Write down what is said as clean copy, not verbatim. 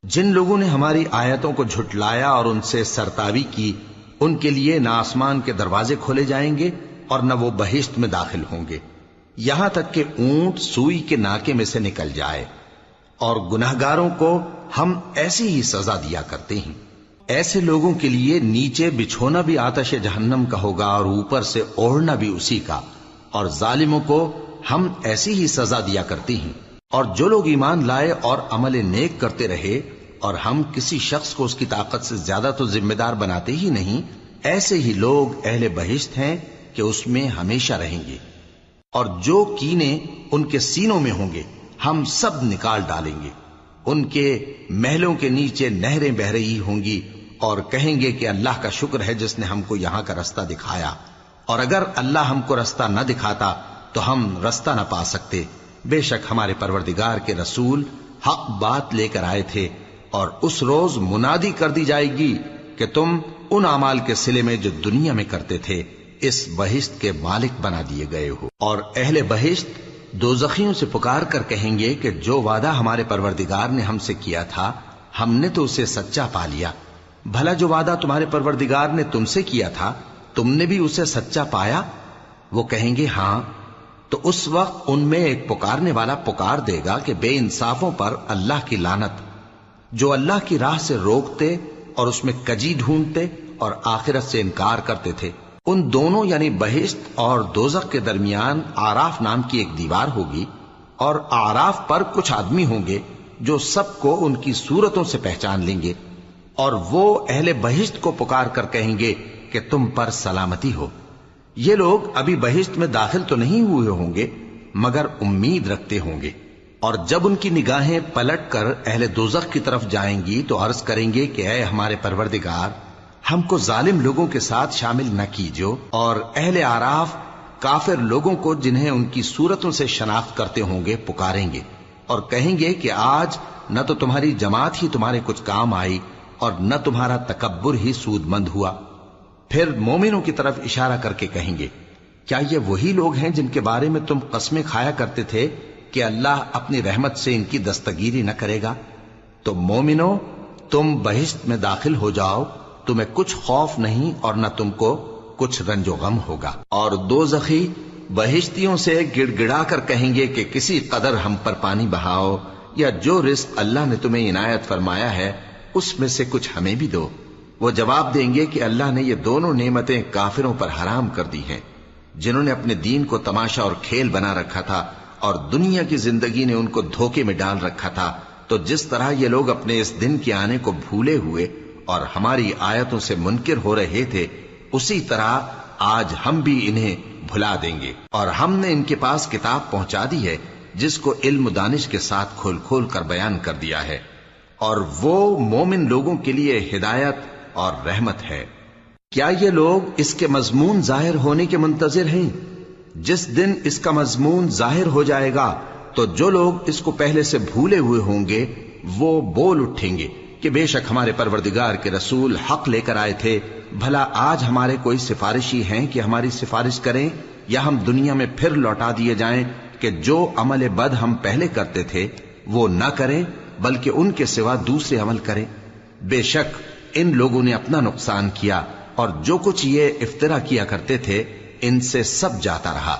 جن لوگوں نے ہماری آیتوں کو جھٹلایا اور ان سے سرتاوی کی، ان کے لیے نہ آسمان کے دروازے کھولے جائیں گے اور نہ وہ بہشت میں داخل ہوں گے، یہاں تک کہ اونٹ سوئی کے ناکے میں سے نکل جائے۔ اور گناہگاروں کو ہم ایسی ہی سزا دیا کرتے ہیں۔ ایسے لوگوں کے لیے نیچے بچھونا بھی آتش جہنم کا ہوگا اور اوپر سے اوڑھنا بھی اسی کا، اور ظالموں کو ہم ایسی ہی سزا دیا کرتے ہیں۔ اور جو لوگ ایمان لائے اور عمل نیک کرتے رہے، اور ہم کسی شخص کو اس کی طاقت سے زیادہ تو ذمہ دار بناتے ہی نہیں، ایسے ہی لوگ اہل بہشت ہیں کہ اس میں ہمیشہ رہیں گے۔ اور جو کینے ان کے سینوں میں ہوں گے ہم سب نکال ڈالیں گے، ان کے محلوں کے نیچے نہریں بہہ رہی ہوں گی، اور کہیں گے کہ اللہ کا شکر ہے جس نے ہم کو یہاں کا رستہ دکھایا، اور اگر اللہ ہم کو رستہ نہ دکھاتا تو ہم رستہ نہ پا سکتے۔ بے شک ہمارے پروردگار کے رسول حق بات لے کر آئے تھے، اور اس روز منادی کر دی جائے گی کہ تم ان اعمال کے صلے میں جو دنیا میں کرتے تھے اس بہشت کے مالک بنا دیے گئے ہو۔ اور اہل بہشت دوزخیوں سے پکار کر کہیں گے کہ جو وعدہ ہمارے پروردگار نے ہم سے کیا تھا ہم نے تو اسے سچا پا لیا، بھلا جو وعدہ تمہارے پروردگار نے تم سے کیا تھا تم نے بھی اسے سچا پایا؟ وہ کہیں گے ہاں۔ تو اس وقت ان میں ایک پکارنے والا پکار دے گا کہ بے انصافوں پر اللہ کی لعنت، جو اللہ کی راہ سے روکتے اور اس میں کجی ڈھونڈتے اور آخرت سے انکار کرتے تھے۔ ان دونوں یعنی بہشت اور دوزخ کے درمیان آراف نام کی ایک دیوار ہوگی، اور آراف پر کچھ آدمی ہوں گے جو سب کو ان کی صورتوں سے پہچان لیں گے، اور وہ اہل بہشت کو پکار کر کہیں گے کہ تم پر سلامتی ہو۔ یہ لوگ ابھی بہشت میں داخل تو نہیں ہوئے ہوں گے مگر امید رکھتے ہوں گے، اور جب ان کی نگاہیں پلٹ کر اہل دوزخ کی طرف جائیں گی تو عرض کریں گے کہ اے ہمارے پروردگار، ہم کو ظالم لوگوں کے ساتھ شامل نہ کیجو۔ اور اہل آراف کافر لوگوں کو جنہیں ان کی صورتوں سے شناخت کرتے ہوں گے پکاریں گے اور کہیں گے کہ آج نہ تو تمہاری جماعت ہی تمہارے کچھ کام آئی اور نہ تمہارا تکبر ہی سود مند ہوا۔ پھر مومنوں کی طرف اشارہ کر کے کہیں گے کیا یہ وہی لوگ ہیں جن کے بارے میں تم قسمیں کھایا کرتے تھے کہ اللہ اپنی رحمت سے ان کی دستگیری نہ کرے گا؟ تو مومنو، تم بہشت میں داخل ہو جاؤ، تمہیں کچھ خوف نہیں اور نہ تم کو کچھ رنج و غم ہوگا۔ اور دوزخی بہشتیوں سے گڑ گڑا کر کہیں گے کہ کسی قدر ہم پر پانی بہاؤ، یا جو رزق اللہ نے تمہیں عنایت فرمایا ہے اس میں سے کچھ ہمیں بھی دو۔ وہ جواب دیں گے کہ اللہ نے یہ دونوں نعمتیں کافروں پر حرام کر دی ہیں، جنہوں نے اپنے دین کو تماشا اور کھیل بنا رکھا تھا اور دنیا کی زندگی نے ان کو دھوکے میں ڈال رکھا تھا۔ تو جس طرح یہ لوگ اپنے اس دن کے آنے کو بھولے ہوئے اور ہماری آیتوں سے منکر ہو رہے تھے، اسی طرح آج ہم بھی انہیں بھلا دیں گے۔ اور ہم نے ان کے پاس کتاب پہنچا دی ہے جس کو علم و دانش کے ساتھ کھول کھول کر بیان کر دیا ہے، اور وہ مومن لوگوں کے لیے ہدایت اور رحمت ہے۔ کیا یہ لوگ اس کے مضمون ظاہر ہونے کے منتظر ہیں؟ جس دن اس کا مضمون ظاہر ہو جائے گا تو جو لوگ اس کو پہلے سے بھولے ہوئے ہوں گے وہ بول اٹھیں گے کہ بے شک ہمارے پروردگار کے رسول حق لے کر آئے تھے، بھلا آج ہمارے کوئی سفارشی ہیں کہ ہماری سفارش کریں، یا ہم دنیا میں پھر لوٹا دیے جائیں کہ جو عمل بد ہم پہلے کرتے تھے وہ نہ کریں بلکہ ان کے سوا دوسرے عمل کریں۔ بے شک ان لوگوں نے اپنا نقصان کیا، اور جو کچھ یہ افترا کیا کرتے تھے ان سے سب جاتا رہا۔